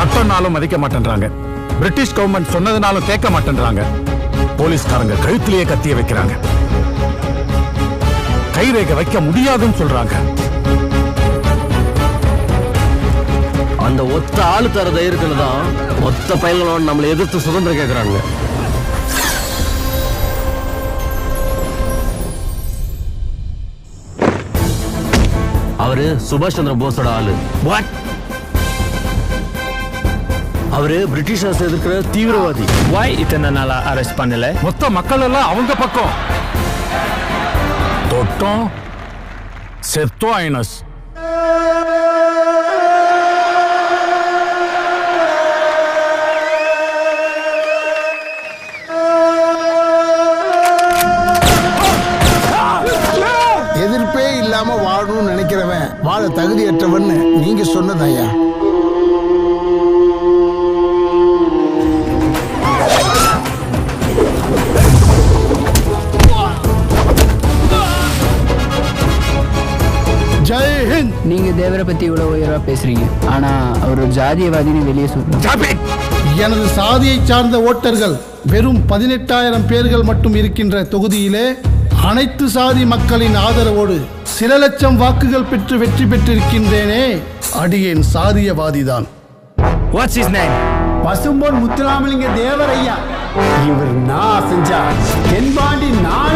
சட்டம்னாலும் மதிக்க மாட்டேன்றாங்க. British government சொன்னதுனாலும் கேட்க மாட்டேன்றாங்க. போலீஸ்காரங்க கழுத்திலேயே கத்திய வைக்கிறாங்க. கைரேகை வைக்க முடியாதுன்னு சொல்றாங்க. அந்த ஒத்த ஆளு தர தைரியத்துல தான் மொத்த பயல்களோட நம்மளை எதிர்த்து சுதந்திரம் கேட்கறாங்க. அவரு சுபாஷ் சந்திர போஸோட ஆளு. அவரு பிரிட்டிஷர்ஸ் எதிர்க்கிற தீவிரவாதி. Why இத்தனை நாளா அரெஸ்ட் பண்ணல? மொத்த மக்கள் எல்லாம் அவங்க பக்கம். தொட்டோம் செத்தோ ஐனஸ். எதிர்ப்பே இல்லாம வாழணும்னு நினைக்கிறவன் வாழ தகுதியற்றவன் நீங்க சொன்னதையா? ஜெய் ஹிந்த். நீங்க தேவரை பத்தி இவ்வளவு உயர்வா பேசுறீங்க, ஆனா அவர் ஒரு ஜாதியவாதின்னு வெளியே சொல்றாங்க. எனது சாதியை சார்ந்த ஓட்டர்கள் வெறும் 18,000 பேர்கள் மட்டும் இருக்கின்ற தொகுதியிலே அனைத்து சாதி மக்களின் ஆதரவோடு சில லட்சம் வாக்குகள் பெற்று வெற்றி பெற்றிருக்கின்றேனே, அடியேன் சாதியவாதிதான். What's his name? Pasumpon Muthuramalinga Thevar ஐயா. இவர் நான் செஞ்சா தென்பாண்டி நான்